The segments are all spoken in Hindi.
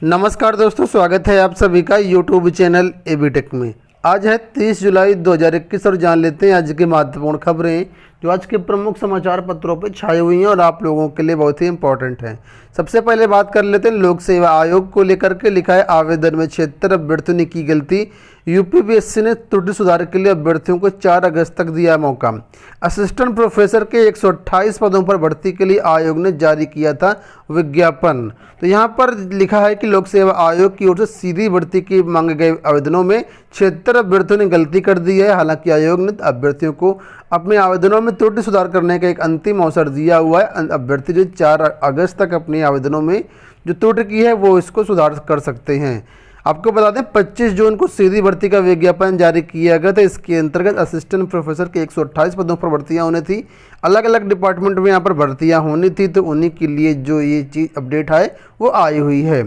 नमस्कार दोस्तों, स्वागत है आप सभी का यूट्यूब चैनल एबीटेक में। आज है 30 जुलाई 2021 और जान लेते हैं आज की महत्वपूर्ण खबरें जो आज के प्रमुख समाचार पत्रों पर छाई हुई हैं और आप लोगों के लिए बहुत ही इंपॉर्टेंट हैं। सबसे पहले बात कर लेते हैं लोक सेवा आयोग को लेकर के। लिखा है आवेदन में 76 अभ्यर्थियों ने की गलती, यूपीपीएससी ने त्रुटि सुधार के लिए अभ्यर्थियों को 4 अगस्त तक दिया मौका। असिस्टेंट प्रोफेसर के 128 पदों पर भर्ती के लिए आयोग ने जारी किया था विज्ञापन। तो यहाँ पर लिखा है कि लोक सेवा आयोग की ओर से सीधी भर्ती की मांगे गए आवेदनों में 76 अभ्यर्थियों ने गलती कर दी है। हालांकि आयोग ने अभ्यर्थियों को अपने आवेदनों में त्रुटि सुधार करने का एक अंतिम अवसर दिया हुआ है। अभ्यर्थी जो 4 अगस्त तक अपने आवेदनों में जो त्रुटि की है वो इसको सुधार कर सकते हैं। आपको बता दें 25 जून को सीधी भर्ती का विज्ञापन जारी किया गया था। इसके अंतर्गत असिस्टेंट प्रोफेसर के 128 पदों पर भर्तियां होनी थी। अलग अलग डिपार्टमेंट में यहाँ पर भर्तियां होनी थी, तो उन्हीं के लिए जो ये चीज़ अपडेट है वो आई हुई है।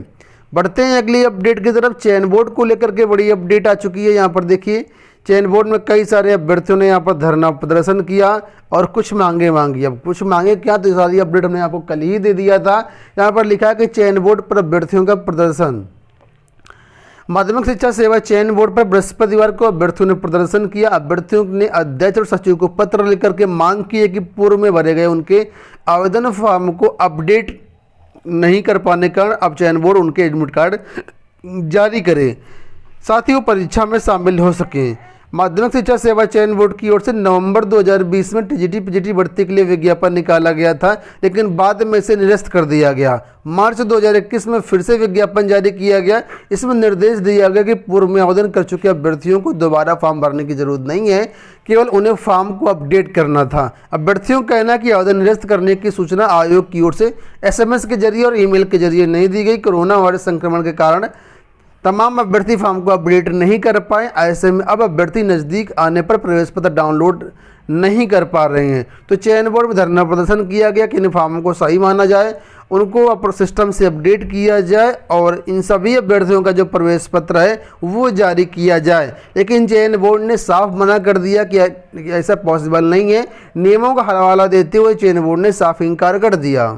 बढ़ते हैं अगली अपडेट की तरफ। चयन बोर्ड को लेकर के बड़ी अपडेट आ चुकी है। यहाँ पर देखिए चयन बोर्ड में कई सारे अभ्यर्थियों ने यहाँ पर धरना प्रदर्शन किया और कुछ मांगे मांगी। अब कुछ मांगे क्या, तो सारी अपडेट हमने आपको कल ही दे दिया था। यहाँ पर लिखा है कि चयन बोर्ड पर अभ्यर्थियों का प्रदर्शन। माध्यमिक शिक्षा सेवा चयन बोर्ड पर बृहस्पतिवार को अभ्यर्थियों ने प्रदर्शन किया। अभ्यर्थियों ने अध्यक्ष और सचिव को पत्र लिखकर के मांग की है कि पूर्व में भरे गए उनके आवेदन फॉर्म को अपडेट नहीं कर पाने के कारण अब चयन बोर्ड उनके एडमिट कार्ड जारी करे, साथ ही वो परीक्षा में शामिल हो सकें। माध्यमिक शिक्षा सेवा चयन बोर्ड की ओर से नवंबर 2020 में टीजीटी पीजीटी भर्ती के लिए विज्ञापन निकाला गया था, लेकिन बाद में इसे निरस्त कर दिया गया। मार्च 2021 में फिर से विज्ञापन जारी किया गया। इसमें निर्देश दिया गया कि पूर्व में आवेदन कर चुके अभ्यर्थियों को दोबारा फॉर्म भरने की जरूरत नहीं है, केवल उन्हें फॉर्म को अपडेट करना था। अभ्यर्थियों का कहना है कि आवेदन निरस्त करने की सूचना आयोग की ओर से एसएमएस के जरिए और ईमेल के जरिए नहीं दी गई। कोरोना वायरस संक्रमण के कारण तमाम अभ्यर्थी फॉर्म को अपडेट नहीं कर पाए। ऐसे में अब अभ्यर्थी नज़दीक आने पर प्रवेश पत्र डाउनलोड नहीं कर पा रहे हैं। तो चयन बोर्ड में धरना प्रदर्शन किया गया कि इन फॉर्मों को सही माना जाए, उनको अपने सिस्टम से अपडेट किया जाए और इन सभी अभ्यर्थियों का जो प्रवेश पत्र है वो जारी किया जाए। लेकिन चयन बोर्ड ने साफ मना कर दिया कि ऐसा पॉसिबल नहीं है। नियमों का हवाला देते हुए चयन बोर्ड ने साफ इनकार कर दिया।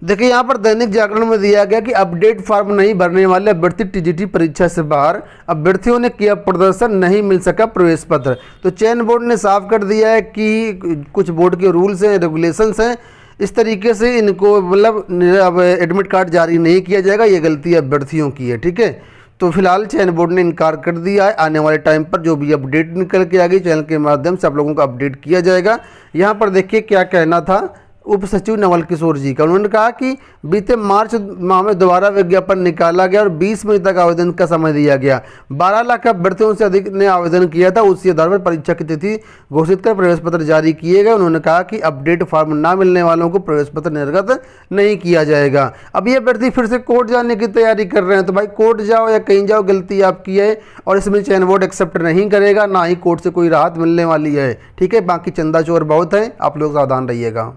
देखिए यहाँ पर दैनिक जागरण में दिया गया कि अपडेट फॉर्म नहीं भरने वाले अभ्यर्थी टीजीटी परीक्षा से बाहर, अभ्यर्थियों ने किया प्रदर्शन, नहीं मिल सका प्रवेश पत्र। तो चयन बोर्ड ने साफ कर दिया है कि कुछ बोर्ड के रूल्स हैं, रेगुलेशंस हैं, इस तरीके से इनको मतलब अब एडमिट कार्ड जारी नहीं किया जाएगा। ये गलती अभ्यर्थियों की है, ठीक है। तो फिलहाल चयन बोर्ड ने इनकार कर दिया है। आने वाले टाइम पर जो भी अपडेट निकल के आ गई चैनल के माध्यम से आप लोगों को अपडेट किया जाएगा। यहाँ पर देखिए क्या कहना था उप सचिव नवल किशोर जी का। उन्होंने कहा कि बीते मार्च माह में दोबारा विज्ञापन निकाला गया और 20 मई तक आवेदन का समय दिया गया। 12 लाख अभ्यर्थियों से अधिक ने आवेदन किया था। उसी आधार पर परीक्षा की तिथि घोषित कर प्रवेश पत्र जारी किए गए। उन्होंने कहा कि अपडेट फॉर्म ना मिलने वालों को प्रवेश पत्र निर्गत नहीं किया जाएगा। अब ये अभ्यर्थी फिर से कोर्ट जाने की तैयारी कर रहे हैं, तो भाई कोर्ट जाओ या कहीं जाओ, गलती आपकी है और इसमें चयन बोर्ड एक्सेप्ट नहीं करेगा, ना ही कोर्ट से कोई राहत मिलने वाली है, ठीक है। बाकी चंदा चोर बहुत है, आप लोग सावधान रहिएगा।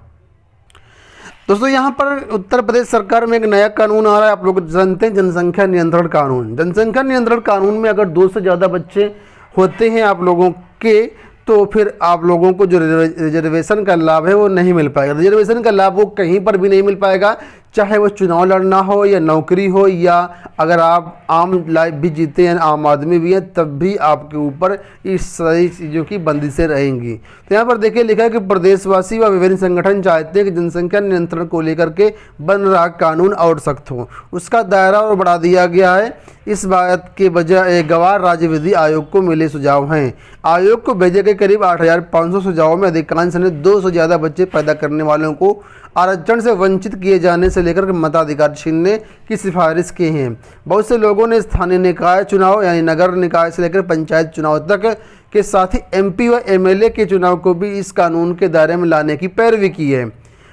दोस्तों यहाँ पर उत्तर प्रदेश सरकार में एक नया कानून आ रहा है, आप लोग जानते हैं, जनसंख्या नियंत्रण कानून। जनसंख्या नियंत्रण कानून में अगर 2 से ज़्यादा बच्चे होते हैं आप लोगों के, तो फिर आप लोगों को जो रिजर्वेशन का लाभ है वो नहीं मिल पाएगा। रिजर्वेशन का लाभ वो कहीं पर भी नहीं मिल पाएगा, चाहे वो चुनाव लड़ना हो या नौकरी हो, या अगर आप आम लाइफ भी जीते हैं, आम आदमी भी हैं, तब भी आपके ऊपर इस सारी चीज़ों की बंदिशें रहेंगी। तो यहाँ पर देखिए लिखा है कि प्रदेशवासी व विभिन्न संगठन चाहते हैं कि जनसंख्या नियंत्रण को लेकर के बन रहा कानून और सख्त हो। उसका दायरा और बढ़ा दिया गया है। इस बात के बजाय गवाह राज्य विधि आयोग को मिले सुझाव हैं। आयोग को भेजे गए करीब 8500 सुझावों में अधिकांश ने 2 से ज़्यादा बच्चे पैदा करने वालों को आरक्षण से वंचित किए जाने से लेकर मताधिकार छीनने की सिफारिश की हैं। बहुत से लोगों ने स्थानीय निकाय चुनाव यानी नगर निकाय से लेकर पंचायत चुनाव तक के साथ ही एमपी व एमएलए के चुनाव को भी इस कानून के दायरे में लाने की पैरवी की है।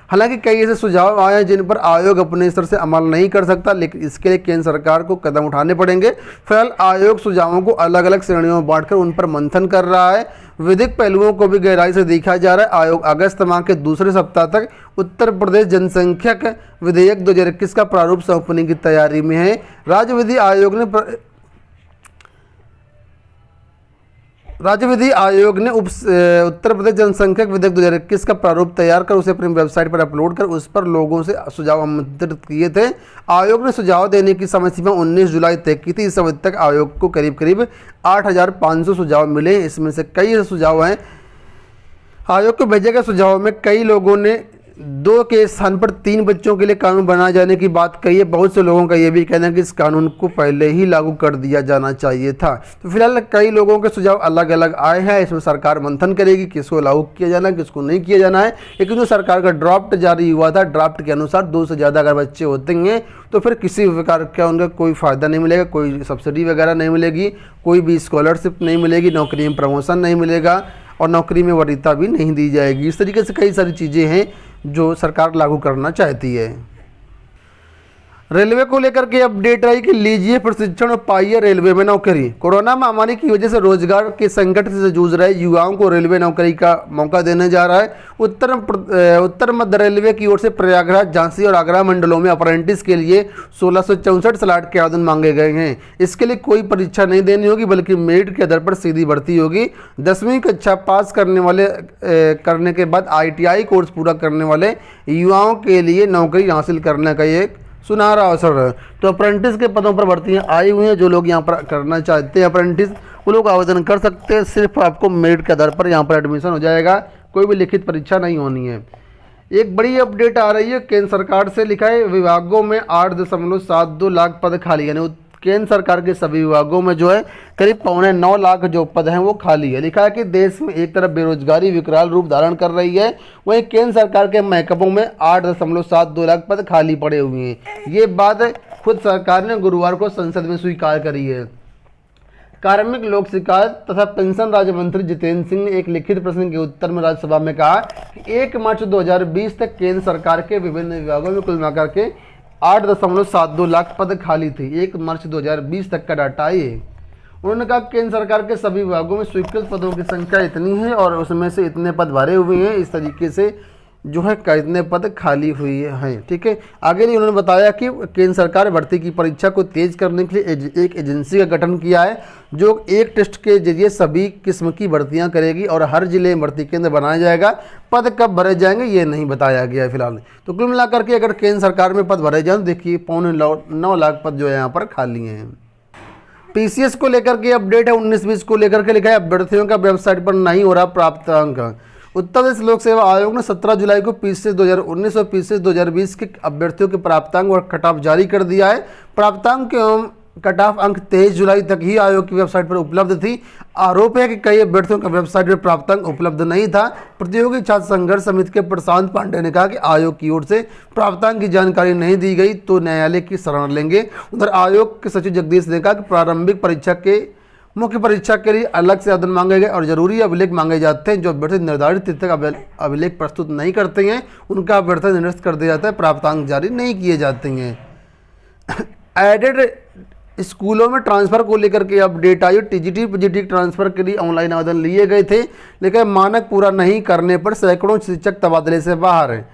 हालांकि कई ऐसे सुझाव आए हैं जिन पर आयोग अपने स्तर से अमल नहीं कर सकता, लेकिन इसके लिए केंद्र सरकार को कदम उठाने पड़ेंगे। फिलहाल आयोग सुझावों को अलग अलग श्रेणियों में बांटकर उन पर मंथन कर रहा है। विधिक पहलुओं को भी गहराई से देखा जा रहा है। आयोग अगस्त माह के दूसरे सप्ताह तक उत्तर प्रदेश जनसंख्यक विधेयक 2021 का प्रारूप सौंपने की तैयारी में है। राज्य विधि आयोग ने राज्य विधि आयोग ने उत्तर प्रदेश जनसंख्यक विधेयक 2021 का प्रारूप तैयार कर उसे अपनी वेबसाइट पर अपलोड कर उस पर लोगों से सुझाव आमंत्रित किए थे। आयोग ने सुझाव देने की समय सीमा 19 जुलाई तय की थी। इस अवधि तक आयोग को करीब 8,500 सुझाव मिले। इसमें से कई सुझाव हैं। आयोग को भेजे गए सुझाव में कई लोगों ने 2 के स्थान पर 3 बच्चों के लिए कानून बनाए जाने की बात कही है। बहुत से लोगों का यह भी कहना है कि इस कानून को पहले ही लागू कर दिया जाना चाहिए था। तो फिलहाल कई लोगों के सुझाव अलग अलग आए हैं। इसमें सरकार मंथन करेगी किसको लागू किया जाना है, किसको नहीं किया जाना है। लेकिन जो सरकार का ड्राफ्ट जारी हुआ था, ड्राफ्ट के अनुसार 2 से ज़्यादा अगर बच्चे होते हैं तो फिर किसी भी प्रकार का उनका कोई फ़ायदा नहीं मिलेगा, कोई सब्सिडी वगैरह नहीं मिलेगी, कोई भी स्कॉलरशिप नहीं मिलेगी, नौकरी में प्रमोशन नहीं मिलेगा और नौकरी में वरीयता भी नहीं दी जाएगी। इस तरीके से कई सारी चीज़ें हैं जो सरकार लागू करना चाहती है। रेलवे को लेकर के अपडेट आई कि लीजिए प्रशिक्षण और पाइए रेलवे में नौकरी। कोरोना महामारी की वजह से रोजगार के संकट से जूझ रहे युवाओं को रेलवे नौकरी का मौका देने जा रहा है। उत्तर मध्य रेलवे की ओर से प्रयागराज, झांसी और आगरा मंडलों में अप्रेंटिस के लिए 1664 स्लॉट के आवेदन मांगे गए हैं। इसके लिए कोई परीक्षा नहीं देनी होगी बल्कि मेरिट के आधार पर सीधी भर्ती होगी। 10वीं कक्षा पास करने के बाद ITI कोर्स पूरा करने वाले युवाओं के लिए नौकरी हासिल करने का एक सुनहरा अवसर है। तो अप्रेंटिस के पदों पर भर्तियां आई हुई हैं। जो लोग यहां पर करना चाहते हैं अप्रेंटिस, वो लोग आवेदन कर सकते हैं। सिर्फ आपको मेरिट के आधार पर यहां पर एडमिशन हो जाएगा, कोई भी लिखित परीक्षा नहीं होनी है। एक बड़ी अपडेट आ रही है केंद्र सरकार से। लिखा है विभागों में 8.72 लाख पद खाली, यानी केंद्र सरकार के सभी विभागों में जो है करीब 8.9 लाख जो पद हैं वो खाली है। लिखा है कि देश में एक तरफ बेरोजगारी विकराल रूप धारण कर रही है, वहीं केंद्र सरकार के महकमों में 8.72 लाख पद खाली पड़े हुए हैं। ये बात खुद सरकार ने गुरुवार को संसद में स्वीकार करी है। कार्मिक, लोक शिकायत तथा पेंशन राज्य मंत्री जितेंद्र सिंह ने एक लिखित प्रश्न के उत्तर में राज्यसभा में कहा कि 1 मार्च 2020 तक केंद्र सरकार के विभिन्न विभागों में कुल मिलाकर के 8.72 लाख पद खाली थी। 1 मार्च 2020 तक का डाटा है ये। उन्होंने कहा केंद्र सरकार के सभी विभागों में स्वीकृत पदों की संख्या इतनी है और उसमें से इतने पद भरे हुए हैं। इस तरीके से जो है कितने पद खाली हुई हैं। ठीक है, आगे भी उन्होंने बताया कि केंद्र सरकार भर्ती की परीक्षा को तेज करने के लिए एक एजेंसी का गठन किया है जो एक टेस्ट के जरिए सभी किस्म की भर्तियां करेगी और हर जिले में भर्ती केंद्र बनाया जाएगा। पद कब भरे जाएंगे ये नहीं बताया गया है फिलहाल। तो कुल मिलाकर के अगर केंद्र सरकार में पद भरे जाए, देखिए 9.9 लाख पद जो है यहाँ पर खाली हैं। PCS को लेकर के अपडेट है। 19-20 को लेकर के लिखा है अभ्यर्थियों का वेबसाइट पर नहीं हो रहा प्राप्तांक। उत्तर प्रदेश लोक सेवा आयोग ने 17 जुलाई को PCS 2019 और PCS 2020 के अभ्यर्थियों के प्राप्तांक और कट ऑफ जारी कर दिया है। प्राप्तांक एवं कट ऑफ अंक 23 जुलाई तक ही आयोग की वेबसाइट पर उपलब्ध थी। आरोप है कि कई अभ्यर्थियों का वेबसाइट पर प्राप्तांक उपलब्ध नहीं था। प्रतियोगी छात्र संघर्ष समिति के प्रशांत पांडे ने कहा कि आयोग की ओर से प्राप्तांक की जानकारी नहीं दी गई तो न्यायालय की शरण लेंगे। उधर आयोग के सचिव जगदीश ने कहा कि प्रारंभिक परीक्षा के मुख्य परीक्षा के लिए अलग से आवेदन मांगे गए और जरूरी अभिलेख मांगे जाते हैं। जो अभ्यर्थी निर्धारित तिथि तक अभिलेख प्रस्तुत नहीं करते हैं उनका अभ्यर्थी निरस्त कर दिया जाता है, प्राप्तांक जारी नहीं किए जाते हैं। एडेड स्कूलों में ट्रांसफ़र को लेकर के अपडेट आई। TGT PGT ट्रांसफ़र के लिए ऑनलाइन आवेदन लिए गए थे, लेकिन मानक पूरा नहीं करने पर सैकड़ों शिक्षक तबादले से बाहर हैं।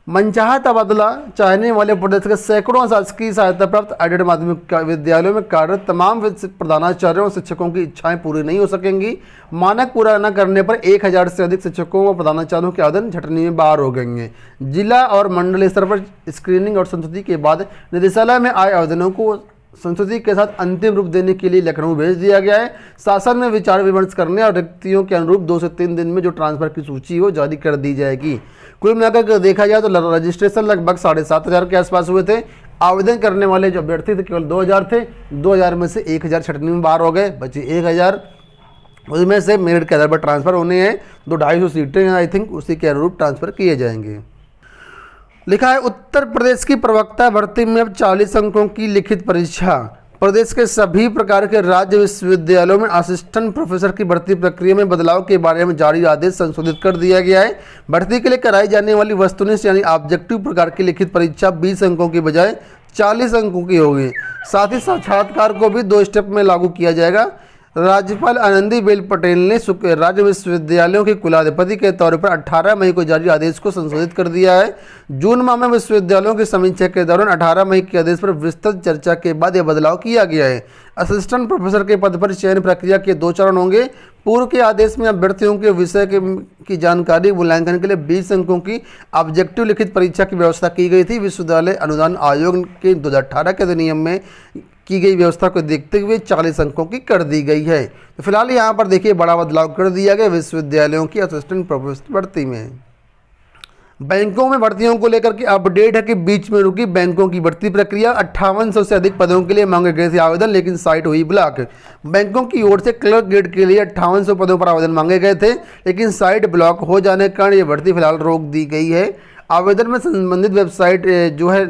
मनचाहा तबादला चाहने वाले प्रदेश के सैकड़ों शासकीय सहायता प्राप्त एडेड माध्यमिक विद्यालयों में कार्यरत तमाम प्रधानाचार्यों और शिक्षकों की इच्छाएं पूरी नहीं हो सकेंगी। मानक पूरा न करने पर 1000 से अधिक शिक्षकों और प्रधानाचार्यों के आवेदन झटनी में बाहर हो गए हैं। जिला और मंडल स्तर पर स्क्रीनिंग और संस्तुति के बाद निदेशालय में आए आवेदनों को संस्तुति के साथ अंतिम रूप देने के लिए लखनऊ भेज दिया गया है। शासन में विचार विमर्श करने और रिक्तियों के अनुरूप 2 से 3 दिन में जो ट्रांसफर की सूची हो जारी कर दी जाएगी। कुल मिलाकर देखा जाए तो रजिस्ट्रेशन लगभग 7,500 के आसपास हुए थे। आवेदन करने वाले जो अभ्यर्थी थे केवल 2000 थे। 2000 में से 1000 छटनी में बाहर हो गए, बचे 1000। उसमें से मेरिट के आधार पर ट्रांसफ़र होने हैं। 250 सीटें हैं आई थिंक, उसी के अनुरूप ट्रांसफ़र किए जाएंगे। लिखा है उत्तर प्रदेश की प्रवक्ता भर्ती में अब 40 अंकों की लिखित परीक्षा। प्रदेश के सभी प्रकार के राज्य विश्वविद्यालयों में असिस्टेंट प्रोफेसर की भर्ती प्रक्रिया में बदलाव के बारे में जारी आदेश संशोधित कर दिया गया है। भर्ती के लिए कराई जाने वाली वस्तुनिष्ठ यानी ऑब्जेक्टिव प्रकार की लिखित परीक्षा 20 अंकों की बजाय 40 अंकों की होगी। साथ ही साक्षात्कार को भी 2 स्टेप में लागू किया जाएगा। राज्यपाल आनंदीबेन पटेल ने राज्य विश्वविद्यालयों के कुलाधिपति के तौर पर 18 मई को जारी आदेश को संशोधित कर दिया है। जून माह में विश्वविद्यालयों की समीक्षा के दौरान 18 मई के आदेश पर विस्तृत चर्चा के बाद यह बदलाव किया गया है। असिस्टेंट प्रोफेसर के पद पर चयन प्रक्रिया के 2 चरण होंगे। पूर्व के आदेश में अभ्यर्थियों के विषय की जानकारी मूल्यांकन के लिए 20 अंकों की ऑब्जेक्टिव लिखित परीक्षा की व्यवस्था की गई थी। विश्वविद्यालय अनुदान आयोग के 2018 के अधिनियम में की गई व्यवस्था को देखते हुए 40 अंकों की कर दी गई है। तो फिलहाल यहाँ पर देखिए बड़ा बदलाव कर दिया गया विश्वविद्यालयों की असिस्टेंट प्रोफेसर भर्ती में। बैंकों में भर्तियों को लेकर के अपडेट है कि बीच में रुकी बैंकों की भर्ती प्रक्रिया। 5800 से अधिक पदों के लिए मांगे गए थे आवेदन, लेकिन साइट हुई ब्लॉक। बैंकों की ओर से क्लर्क ग्रेड के लिए 5800 पदों पर आवेदन मांगे गए थे, लेकिन साइट ब्लॉक हो जाने के कारण ये भर्ती फिलहाल रोक दी गई है। आवेदन में संबंधित वेबसाइट जो है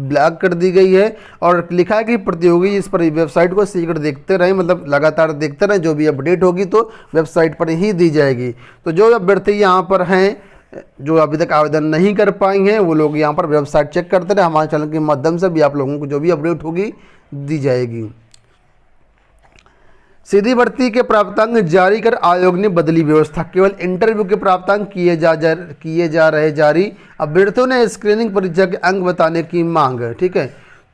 ब्लॉक कर दी गई है और लिखा है कि प्रतियोगी इस पर वेबसाइट को सीक्रेट देखते रहें, मतलब लगातार देखते रहें, जो भी अपडेट होगी तो वेबसाइट पर ही दी जाएगी। तो जो अभ्यर्थी यहाँ पर हैं जो अभी तक आवेदन नहीं कर पाए हैं वो लोग यहाँ पर वेबसाइट चेक करते रहे। हमारे चैनल के माध्यम से भी आप लोगों को जो भी अपडेट होगी दी जाएगी। सीधी भर्ती के प्राप्तांक जारी कर आयोग ने बदली व्यवस्था। केवल इंटरव्यू के प्राप्तांक किए जा रहे जारी। अभ्यर्थियों ने स्क्रीनिंग परीक्षा के अंक बताने की मांग। ठीक है,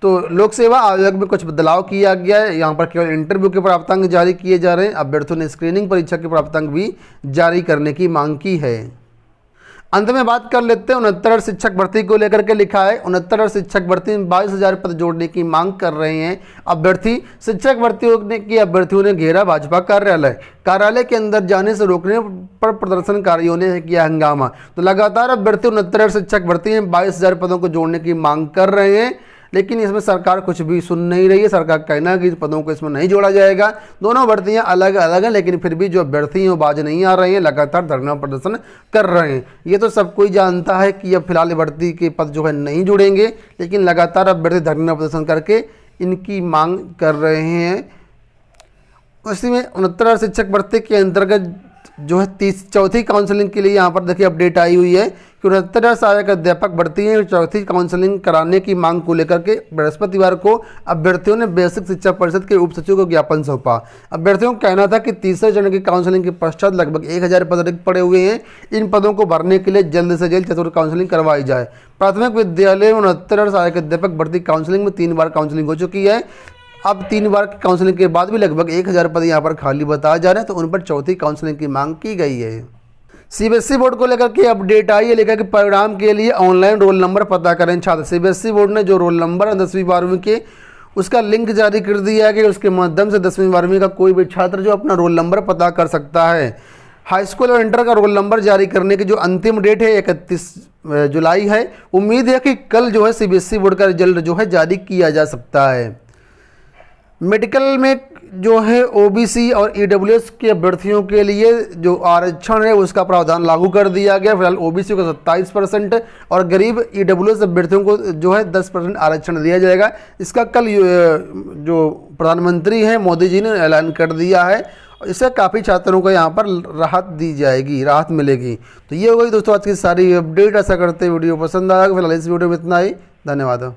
तो लोक सेवा आयोग में कुछ बदलाव किया गया है। यहाँ पर केवल इंटरव्यू के प्राप्तांक जारी किए जा रहे हैं। अभ्यर्थियों ने स्क्रीनिंग परीक्षा के प्राप्तांक भी जारी करने की मांग की है। अंत में बात कर लेते हैं 69 शिक्षक भर्ती को लेकर के। लिखा है 69 शिक्षक भर्ती में 22,000 पद जोड़ने की मांग कर रहे हैं अभ्यर्थी। शिक्षक अभ्यर्थियों ने घेरा भाजपा कार्यालय के अंदर जाने से रोकने पर प्रदर्शनकारियों ने किया हंगामा। तो लगातार अभ्यर्थी 69 शिक्षक भर्ती में 22,000 पदों को जोड़ने की मांग कर रहे हैं, लेकिन इसमें सरकार कुछ भी सुन नहीं रही है। सरकार कहना है कि पदों को इसमें नहीं जोड़ा जाएगा। दोनों भर्तियां अलग अलग हैं, लेकिन फिर भी जो अभ्यर्थी हैं वो बाज नहीं आ रहे हैं, लगातार धरना प्रदर्शन कर रहे हैं। ये तो सब कोई जानता है कि अब फिलहाल भर्ती के पद जो है नहीं जुड़ेंगे, लेकिन लगातार अभ्यर्थी धरना प्रदर्शन करके इनकी मांग कर रहे हैं। उसी में 69 शिक्षक भर्ती के अंतर्गत जो है चौथी काउंसलिंग के लिए यहाँ पर देखिए अपडेट आई हुई है कि 69 सहायक अध्यापक भर्ती है। चौथी काउंसलिंग कराने की मांग को लेकर के बृहस्पतिवार को अभ्यर्थियों ने बेसिक शिक्षा परिषद के उप सचिव को ज्ञापन सौंपा। अभ्यर्थियों का कहना था कि तीसरे चरण की काउंसलिंग के पश्चात लगभग 1000 पद रिक्त पड़े हुए हैं। इन पदों को भरने के लिए जल्द से जल्द चतुर्थ काउंसलिंग करवाई जाए। प्राथमिक विद्यालय में 69 सहायक अध्यापक भर्ती काउंसलिंग में 3 बार काउंसलिंग हो चुकी है। अब 3 बार की काउंसलिंग के बाद भी लगभग 1000 पद यहाँ पर खाली बताए जा रहे हैं, तो उन पर चौथी काउंसलिंग की मांग की गई है। सीबीएसई बोर्ड को लेकर के अपडेट आई है। लिखा कि परिणाम के लिए ऑनलाइन रोल नंबर पता करें छात्र। सीबीएसई बोर्ड ने जो रोल नंबर 10वीं 12वीं के उसका लिंक जारी कर दिया है कि उसके माध्यम से 10वीं 12वीं का कोई भी छात्र जो अपना रोल नंबर पता कर सकता है। हाई स्कूल और इंटर का रोल नंबर जारी करने की जो अंतिम डेट है 31 जुलाई है। उम्मीद है कि कल जो है सीबीएसई बोर्ड का रिजल्ट जो है जारी किया जा सकता है। मेडिकल में जो है ओबीसी और ईडब्ल्यूएस के अभ्यर्थियों के लिए जो आरक्षण है उसका प्रावधान लागू कर दिया गया। फिलहाल ओबीसी को 27% और गरीब ईडब्ल्यूएस अभ्यर्थियों को जो है 10% आरक्षण दिया जाएगा। इसका कल जो प्रधानमंत्री हैं मोदी जी ने ऐलान कर दिया है। इससे काफ़ी छात्रों को यहाँ पर राहत मिलेगी। तो ये हो गई दोस्तों आज की सारी अपडेट। ऐसा करते वीडियो पसंद आएगा। फिलहाल इस वीडियो में इतना ही। धन्यवाद।